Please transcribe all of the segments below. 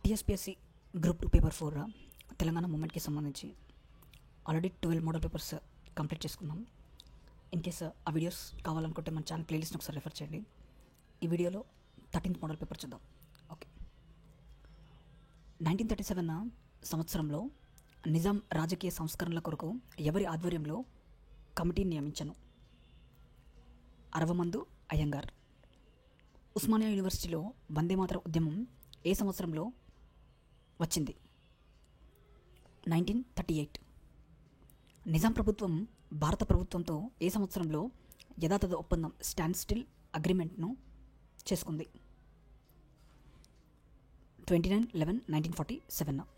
TSPSC group 2 paper 4 Telangana మూమెంట్కి సంబంధించి already 12 model papers complete చేసుకున్నాం. In case ఆ వీడియోస్ కావాలనుకుంటే మన ఛానల్ ప్లేలిస్ట్ని ఒకసారి రెఫర్ చేయండి. ఈ వీడియోలో 13th మోడల్ పేపర్ చూద్దాం. ఓకే, 1937 సంవత్సరంలో నిజాం రాజకీయ సంస్కరణల కొరకు ఎవరి ఆధ్వర్యంలో కమిటీని నియమించను? అరవమందు అయ్యంగార్. ఉస్మానియా యూనివర్సిటీలో వందేమాతర ఉద్యమం ఏ సంవత్సరంలో వచ్చింది? 1938. నిజాం ప్రభుత్వం భారత ప్రభుత్వంతో ఏ సంవత్సరంలో యథాతథ ఒప్పందం స్టాండ్ స్టిల్ అగ్రిమెంట్ను చేసుకుంది? 29/11/1947.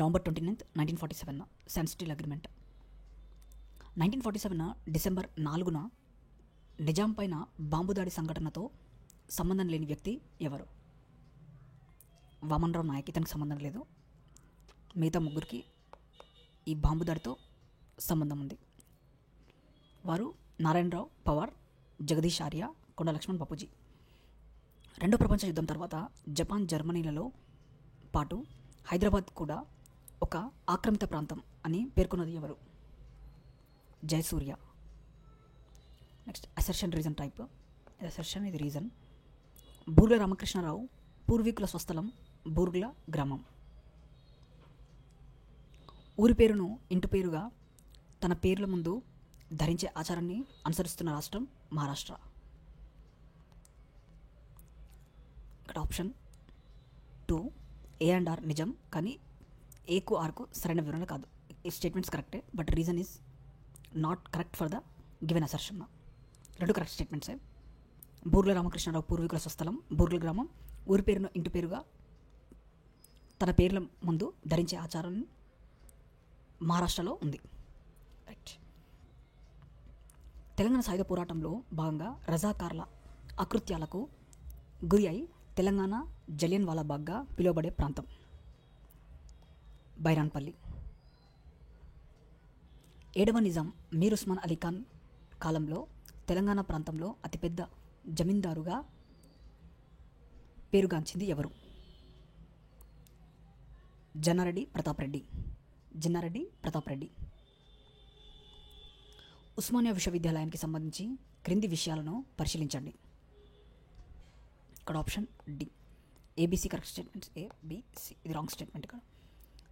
November 29, 1947 stand still agreement. 1947 December 4న నిజాం పైన బాంబు దాడి సంఘటనతో సంబంధం లేని వ్యక్తి ఎవరు? వామన్రావు నాయక్. ఇతనికి సంబంధం లేదు. మిగతా ముగ్గురికి ఈ బాంబు దాడితో సంబంధం ఉంది. వారు నారాయణరావు పవార్, జగదీష్ ఆర్య, కొండ లక్ష్మణ్ బాపూజీ. రెండో ప్రపంచ యుద్ధం తర్వాత జపాన్, జర్మనీలలో పాటు హైదరాబాద్ కూడా ఒక ఆక్రమిత ప్రాంతం అని పేర్కొన్నది ఎవరు? Jayasurya. Next assertion reason type. Assertion ఇది రీజన్. బూర్గుల రామకృష్ణారావు పూర్వీకుల స్వస్థలం బూర్గుల గ్రామం. ఊరి పేరును ఇంటి పేరుగా తన పేర్ల ముందు ధరించే ఆచారాన్ని అనుసరిస్తున్న రాష్ట్రం మహారాష్ట్ర. ఇక్కడ ఆప్షన్ 2 ఏ అండ్ ఆర్ నిజం, కానీ ఏకు ఆర్కు సరైన వివరణ కాదు. ఈ స్టేట్మెంట్స్ కరెక్టే, but reason is not correct for the given assertion. రెండు కరెక్ట్ స్టేట్మెంట్సే. బూర్గుల రామకృష్ణారావు పూర్వీకుల స్వస్థలం బూర్గుల గ్రామం. ఊరి పేరును ఇంటి పేరుగా తన పేర్ల ముందు ధరించే ఆచారం మహారాష్ట్రలో ఉంది. రైట్. తెలంగాణ సాయుధ పోరాటంలో భాగంగా రజాకార్ల అకృత్యాలకు గురి అయి తెలంగాణ జలియన్ వాలాబాగ్గా పిలువబడే ప్రాంతం బైరాన్పల్లి. 7వ నిజాం మీర్ ఉస్మాన్ అలీ ఖాన్ కాలంలో తెలంగాణ ప్రాంతంలో అతిపెద్ద జమీందారుగా పేరుగాంచింది ఎవరు? జన్నారెడ్డి ప్రతాప్ రెడ్డి. ఉస్మానియా విశ్వవిద్యాలయానికి సంబంధించి క్రింది విషయాలను పరిశీలించండి. ఇక్కడ option D ABC correct statements. ABC ఇది రాంగ్ స్టేట్మెంట్. ఇక్కడ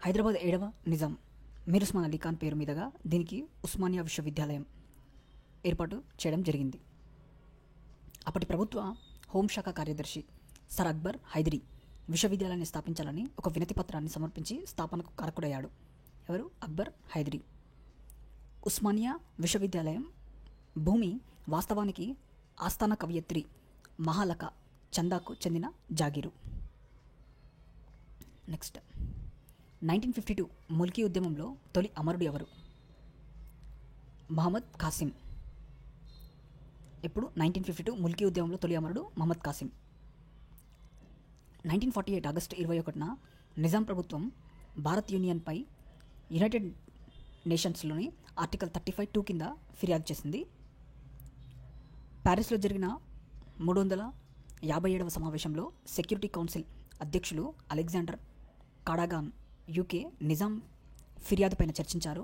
హైదరాబాద్ 7వ నిజాం మీర్ ఉస్మాన్ అలీ ఖాన్ పేరు మీదుగా దీనికి ఉస్మానియా విశ్వవిద్యాలయం ఏర్పాటు చేయడం జరిగింది. అప్పటి ప్రభుత్వ హోంశాఖ కార్యదర్శి సర్ అక్బర్ హైదరీ విశ్వవిద్యాలయాన్ని స్థాపించాలని ఒక వినతి పత్రాన్ని సమర్పించి స్థాపనకు కారకుడయ్యాడు. ఎవరు? అక్బర్ హైదరీ. ఉస్మానియా విశ్వవిద్యాలయం భూమి వాస్తవానికి ఆస్థాన కవయిత్రి మహాలక చందాకు చెందిన జాగీరు. నెక్స్ట్ 1952 ముల్కీ ఉద్యమంలో తొలి అమరుడు ఎవరు? మహమ్మద్ కాసిం. ఎప్పుడు? 1952 ముల్కీ ఉద్యమంలో తొలి అమరుడు మహమ్మద్ కాసిం. 1948 ఆగస్టు 21న నిజాం ప్రభుత్వం భారత్ యూనియన్పై యునైటెడ్ నేషన్స్లోని ఆర్టికల్ 35(2) కింద ఫిర్యాదు చేసింది. ప్యారిస్లో జరిగిన 357వ సమావేశంలో సెక్యూరిటీ కౌన్సిల్ అధ్యక్షులు అలెగ్జాండర్ కాడాగాన్ యూకే నిజాం ఫిర్యాదుపైన చర్చించారు.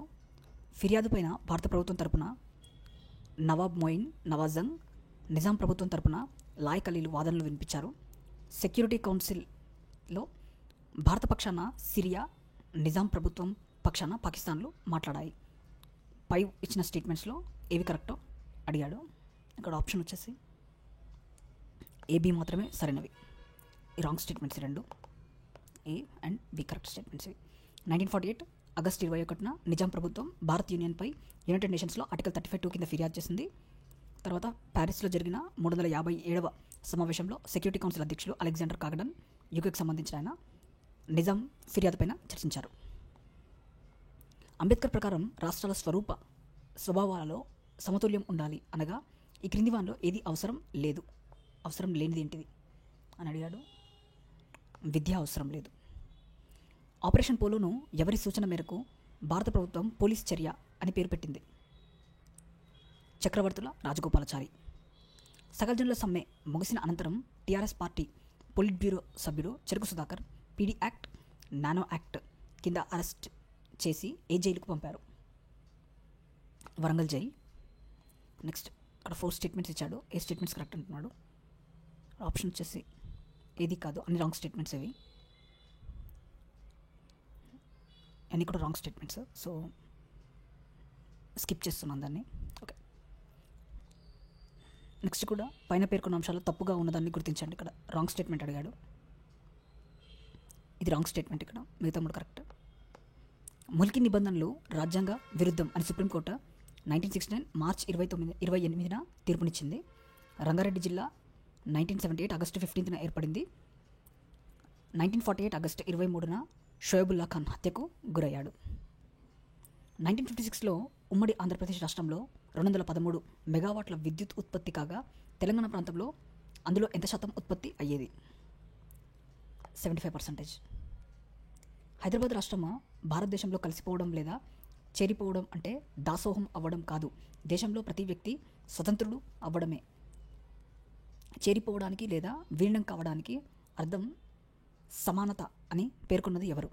ఫిర్యాదుపైన భారత ప్రభుత్వం తరపున నవాబ్ మొయిన్ నవాజంగ్, నిజాం ప్రభుత్వం తరపున లాయక్ అలీలు వాదనలు వినిపించారు. సెక్యూరిటీ కౌన్సిల్లో భారత పక్షాన సిరియా, నిజాం ప్రభుత్వం పక్షాన పాకిస్తాన్లు మాట్లాడాయి. పై ఇచ్చిన స్టేట్మెంట్స్లో ఏవి కరెక్టో అడిగాడు. ఇక్కడ ఆప్షన్ వచ్చేసి ఏబి మాత్రమే సరైనవి. ఈ రాంగ్ స్టేట్మెంట్స్ రెండు. A and B correct statements. 1948 August 21న నిజాం ప్రభుత్వం భారత్ యూనియన్పై యునైటెడ్ నేషన్స్లో ఆర్టికల్ 35(2) కింద ఫిర్యాదు చేసింది. తర్వాత ప్యారిస్లో జరిగిన 357వ సమావేశంలో సెక్యూరిటీ కౌన్సిల్ అధ్యక్షులు అలెగ్జాండర్ కాగడన్ యూకేకి సంబంధించిన ఆయన నిజాం ఫిర్యాదుపైన చర్చించారు. అంబేద్కర్ ప్రకారం రాష్ట్రాల స్వభావాలలో సమతుల్యం ఉండాలి అనగా ఈ క్రింది వానిలో ఏది అవసరం లేనిది ఏంటిది అని అడిగాడు. విద్య అవసరం లేదు. ఆపరేషన్ పోలోను ఎవరి సూచన మేరకు భారత ప్రభుత్వం పోలీస్ చర్య అని పేరు పెట్టింది? చక్రవర్తుల రాజగోపాలాచారి. సకల జనుల సమ్మె ముగిసిన అనంతరం టీఆర్ఎస్ పార్టీ పొలిట్ బ్యూరో సభ్యుడు చెరుకు Sudhakar PD act, nano act కింద అరెస్ట్ చేసి ఏ జైలుకు పంపారు? వరంగల్ జైల్. నెక్స్ట్ అక్కడ 4 స్టేట్మెంట్స్ ఇచ్చాడు. ఏ స్టేట్మెంట్స్ కరెక్ట్ అంటున్నాడు? ఆప్షన్ వచ్చేసి ఏది కాదు, అన్ని రాంగ్ స్టేట్మెంట్స్ ఇవి, అన్నీ కూడా రాంగ్ స్టేట్మెంట్స్. సో స్కిప్ చేస్తున్నాను దాన్ని. ఓకే, నెక్స్ట్ కూడా పైన పేర్కొన్న అంశాలు తప్పుగా ఉన్నదాన్ని గుర్తించండి. ఇక్కడ రాంగ్ స్టేట్మెంట్ అడిగాడు, ఇది రాంగ్ స్టేట్మెంట్. ఇక్కడ మిగతా 3 కరెక్ట్. ముల్కీ నిబంధనలు రాజ్యాంగ విరుద్ధం అని సుప్రీంకోర్టు 1969 మార్చ్ 28న తీర్పునిచ్చింది. రంగారెడ్డి జిల్లా 1978 ఆగస్టు 15న ఏర్పడింది. 1948 ఆగస్టు 23న షోయబుల్లా ఖాన్ హత్యకు గురయ్యాడు. 1956లో ఉమ్మడి ఆంధ్రప్రదేశ్ రాష్ట్రంలో 213 మెగావాట్ల విద్యుత్ ఉత్పత్తి కాగా తెలంగాణ ప్రాంతంలో అందులో ఎంత శాతం ఉత్పత్తి అయ్యేది? 75%. హైదరాబాద్ రాష్ట్రము భారతదేశంలో కలిసిపోవడం లేదా చేరిపోవడం అంటే దాసోహం అవ్వడం కాదు, దేశంలో ప్రతి వ్యక్తి స్వతంత్రుడు అవ్వడమే. చేరిపోవడానికి లేదా విలీనం కావడానికి అర్థం సమానత అని పేర్కొన్నది ఎవరు?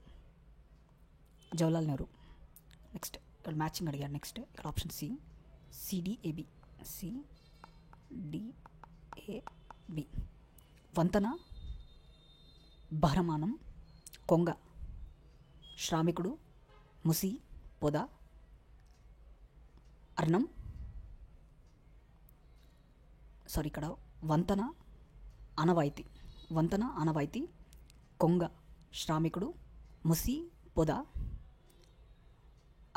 జవహర్లాల్ నెహ్రూ. నెక్స్ట్ ఇక్కడ మ్యాచింగ్ అడిగాడు. నెక్స్ట్ ఇక్కడ ఆప్షన్ సి, సిడిఏబి. సిడిఏబి. వంతన, బహ్రమానం, కొంగ, శ్రామికుడు, ముసి, పొద, అర్ణం. సారీ, ఇక్కడ వంతన ఆనవాయితీ, వంతన ఆనవాయితీ, కొంగ శ్రామికుడు, ముసి పొద,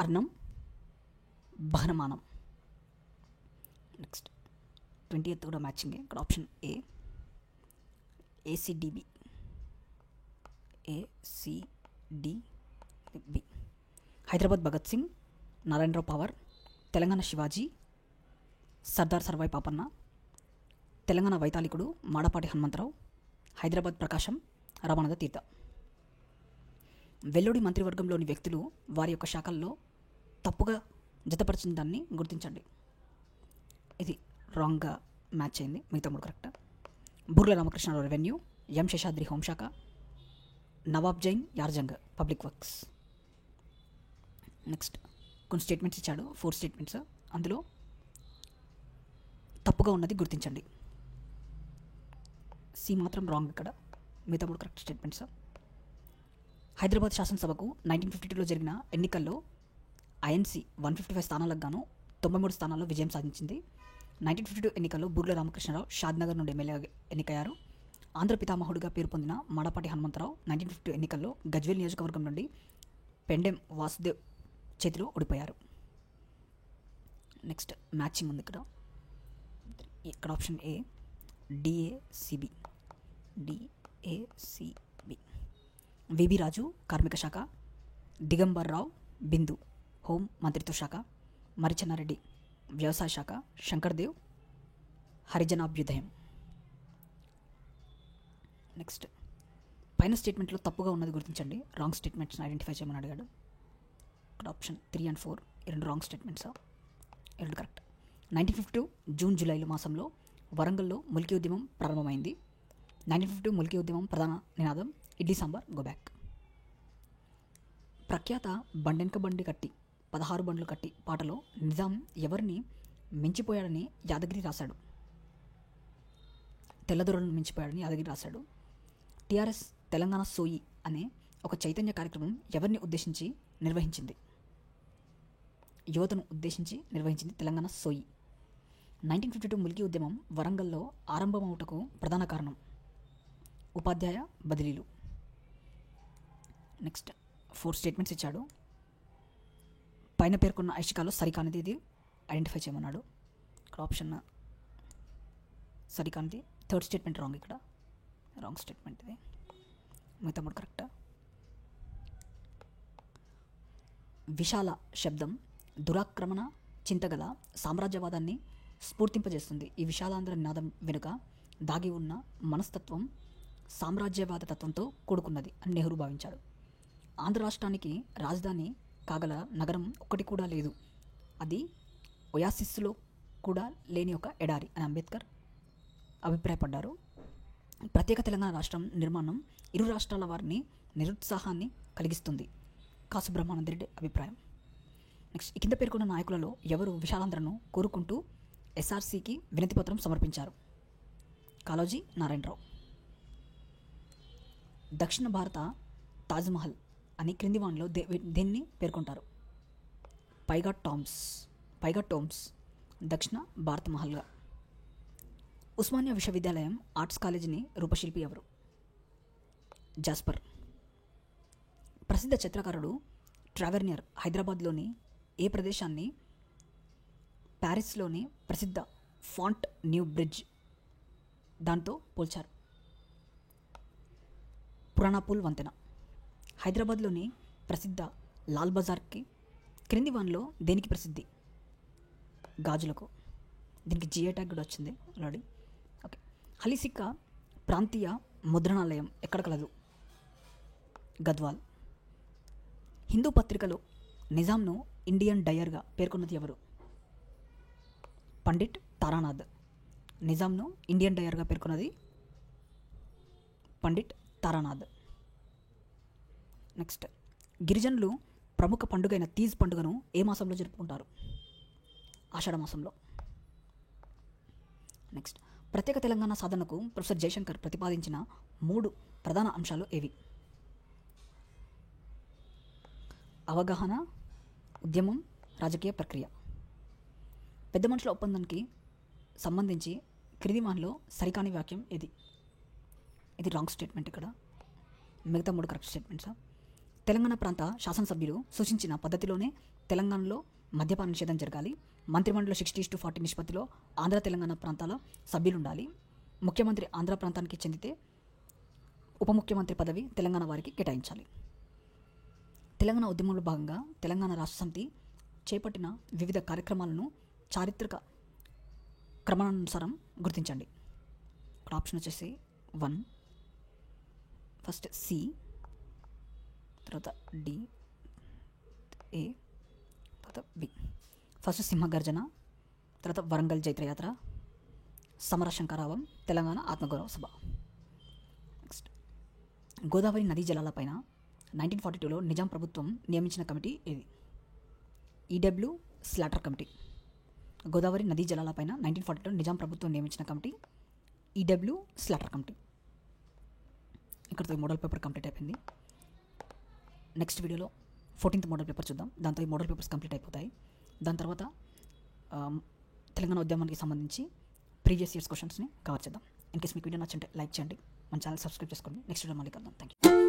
అర్ణం బహ్రమానం. నెక్స్ట్ 20th కూడా మ్యాచింగే. ఇక్కడ option A, A C D B. A C D B. Hyderabad Bhagat Singh, Narayanarao Pawar, Telangana Shivaji, Sardar Sarvai Papanna, Telangana వైతాళికుడు మాడపాటి హనుమంతరావు, హైదరాబాద్ ప్రకాశం రామానంద తీర్థ. వెల్లుడి మంత్రివర్గంలోని వ్యక్తులు వారి యొక్క శాఖల్లో తప్పుగా జతపరిచిన దాన్ని గుర్తించండి. ఇది రాంగ్గా మ్యాచ్ అయింది, మిగతా 3 correct. Burla Ramakrishna Rao revenue, M Seshadri హోంశాఖ, Nawab Zain Yar Jung public works. Next కొన్ని స్టేట్మెంట్స్ ఇచ్చాడు, 4 స్టేట్మెంట్స్. అందులో తప్పుగా ఉన్నది గుర్తించండి. సి మాత్రం రాంగ్, ఇక్కడ మిగతా 3 కరెక్ట్ స్టేట్మెంట్స్. హైదరాబాద్ శాసనసభకు 1952లో జరిగిన ఎన్నికల్లో ఐఎన్సీ 155 స్థానాలకు గాను 93 స్థానాల్లో విజయం సాధించింది. 1952 ఎన్నికల్లో బుర్ల రామకృష్ణరావు షాద్నగర్ నుండి ఎమ్మెల్యే ఎన్నికయ్యారు. ఆంధ్ర పితామహుడిగా పేరు పొందిన మాడపాటి హనుమంతరావు 1952 ఎన్నికల్లో గజ్వేల్ నియోజకవర్గం నుండి పెండెం వాసుదేవ్ చేతిలో ఓడిపోయారు. నెక్స్ట్ మ్యాచింగ్ ఉంది ఇక్కడ. ఇక్కడ ఆప్షన్ ఏ, డిఏసిబి. డిఏసిబి. విబి రాజు కార్మిక శాఖ, దిగంబర్ రావు బిందు హోం మంత్రిత్వ శాఖ, మరిచెన్నారెడ్డి వ్యవసాయ శాఖ, శంకర్దేవ్ హరిజనాభ్యుదయం. నెక్స్ట్ పైన స్టేట్మెంట్లో తప్పుగా ఉన్నది గుర్తించండి. రాంగ్ స్టేట్మెంట్స్ని ఐడెంటిఫై చేయమని అడిగాడు. ఇక్కడ option 3 and 4 2 wrong statements, 2 correct. 1952 June జూలైలో మాసంలో వరంగల్లో ముల్కీ ఉద్యమం ప్రారంభమైంది. 1952 ముల్కీ ఉద్యమం ప్రధాన నినాదం ఇడ్లీ సాంబార్ గో బ్యాక్. ప్రఖ్యాత బండెనక బండి కట్టి 16 బండ్లు కట్టి పాటలో నిజాం ఎవరిని మించిపోయాడని యాదగిరి రాశాడు? తెల్లదొరలను మించిపోయాడని యాదగిరి రాశాడు. టీఆర్ఎస్ తెలంగాణ సోయి అనే ఒక చైతన్య కార్యక్రమం ఎవరిని ఉద్దేశించి నిర్వహించింది? యువతను ఉద్దేశించి నిర్వహించింది తెలంగాణ సోయి. 1952 ముల్కీ ఉద్యమం వరంగల్లో ఆరంభమవుటకు ప్రధాన కారణం ఉపాధ్యాయ బదిలీలు. నెక్స్ట్ 4 స్టేట్మెంట్స్ ఇచ్చాడు. పైన పేర్కొన్న ఐచ్ఛికాలో సరికానిది ఇది ఐడెంటిఫై చేయమన్నాడు. ఇక్కడ ఆప్షన్ సరికానిది 3rd స్టేట్మెంట్ రాంగ్, ఇక్కడ రాంగ్ స్టేట్మెంట్ ఇది, మిగతా 3 కరెక్ట్. విశాల శబ్దం దురాక్రమణ చింతగల సామ్రాజ్యవాదాన్ని స్ఫూర్తింపజేస్తుంది. ఈ విశాలాంధ్ర నినాదం వెనుక దాగి ఉన్న మనస్తత్వం సామ్రాజ్యవాద తత్వంతో కూడుకున్నది అని నెహ్రూ భావించాడు. ఆంధ్ర రాష్ట్రానికి రాజధాని కాగల నగరం ఒక్కటి కూడా లేదు, అది ఒయాసిస్లో కూడా లేని ఒక ఎడారి అని అంబేద్కర్ అభిప్రాయపడ్డారు. ప్రత్యేక తెలంగాణ రాష్ట్రం నిర్మాణం ఇరు రాష్ట్రాల వారిని నిరుత్సాహాన్ని కలిగిస్తుంది. కాసు బ్రహ్మానందరెడ్డి అభిప్రాయం. నెక్స్ట్, ఈ కింద పేర్కొన్న నాయకులలో ఎవరు విశాలాంధ్రను కోరుకుంటూ ఎస్ఆర్సీకి వినతిపత్రం సమర్పించారు? కాళోజీ నారాయణరావు. దక్షిణ భారత తాజ్మహల్ అని క్రింది వానిలో దేన్ని పేర్కొంటారు? పైగా టోమ్స్ దక్షిణ భారత మహల్గా. ఉస్మానియా విశ్వవిద్యాలయం ఆర్ట్స్ కాలేజీని రూపశిల్పి ఎవరు? జాస్పర్. ప్రసిద్ధ చిత్రకారుడు ట్రావెర్నియర్ హైదరాబాద్లోని ఏ ప్రదేశాన్ని ప్యారిస్లోని ప్రసిద్ధ ఫాంట్ న్యూ బ్రిడ్జ్ దాంతో పోల్చారు? పురాణాపూల్ వంతెన. హైదరాబాద్లోని ప్రసిద్ధ లాల్ బజార్కి క్రింది వానిలో దేనికి ప్రసిద్ధి? గాజులకు. దీనికి జిఐ ట్యాగ్ కూడా వచ్చింది ఆల్రెడీ. ఓకే. హలీసిక్కా ప్రాంతీయ ముద్రణాలయం ఎక్కడ కలదు? గద్వాల్. హిందూ పత్రికలో నిజాంను ఇండియన్ డయర్గా పేర్కొన్నది ఎవరు? పండిట్ తారానాథ్. నిజాంను ఇండియన్ డయర్గా పేర్కొన్నది పండిట్ తారానాథ్. నెక్స్ట్, గిరిజనులు ప్రముఖ పండుగైన తీజ్ పండుగను ఏ మాసంలో జరుపుకుంటారు? ఆషాఢ మాసంలో. నెక్స్ట్, ప్రత్యేక తెలంగాణ సాధనకు ప్రొఫెసర్ జయశంకర్ ప్రతిపాదించిన 3 ప్రధాన అంశాలు ఏవి? అవగాహన, ఉద్యమం, రాజకీయ ప్రక్రియ. పెద్ద మనుషుల ఒప్పందానికి సంబంధించి క్రింది వానిలో సరికాని వాక్యం ఏది? ఇది రాంగ్ స్టేట్మెంట్. ఇక్కడ మిగతా 3 కరెక్ట్ స్టేట్మెంట్స్. తెలంగాణ ప్రాంత శాసనసభ్యులు సూచించిన పద్ధతిలోనే తెలంగాణలో మద్యపాన నిషేధం జరగాలి. మంత్రిమండలిలో 60:40 నిష్పత్తిలో ఆంధ్ర తెలంగాణ ప్రాంతాల సభ్యులు ఉండాలి. ముఖ్యమంత్రి ఆంధ్ర ప్రాంతానికి చెందితే ఉప ముఖ్యమంత్రి పదవి తెలంగాణ వారికి కేటాయించాలి. తెలంగాణ ఉద్యమంలో భాగంగా తెలంగాణ రాష్ట్ర సమితి చేపట్టిన వివిధ కార్యక్రమాలను చారిత్రక క్రమానుసారం గుర్తించండి. ఇక్కడ ఆప్షన్ వచ్చేసి 1, ఫస్ట్ సి, తర్వాత డి, ఏ, తర్వాత బి. ఫస్ట్ సింహగర్జన, తర్వాత వరంగల్ జైత్రయాత్ర, సమర శంకరావం, తెలంగాణ ఆత్మగౌరవ సభ. నెక్స్ట్, గోదావరి నదీ జలాలపైన 1942లో నిజాం ప్రభుత్వం నియమించిన కమిటీ ఏది? EW slaughter committee. గోదావరి నదీ జలాలపైన 1942లో నిజాం ప్రభుత్వం నియమించిన కమిటీ ఈడబ్ల్యూ స్లాటర్ కమిటీ. ఇక్కడితో ఈ మోడల్ పేపర్ కంప్లీట్ అయిపోయింది. నెక్స్ట్ వీడియోలో 14th మోడల్ పేపర్ చూద్దాం. దాంతో ఈ మోడల్ పేపర్స్ కంప్లీట్ అయిపోతాయి. దాని తర్వాత తెలంగాణ ఉద్యమానికి సంబంధించి ప్రీవియస్ ఇయర్స్ క్వశ్చన్స్ని కవర్ చేద్దాం. ఇన్ కేస్ మీకు వీడియో నచ్చింటే లైక్ చేయండి, మన ఛానల్ సబ్స్క్రైబ్ చేసుకోండి. నెక్స్ట్ వీడియో మళ్ళీ కలుద్దాం. Thank you.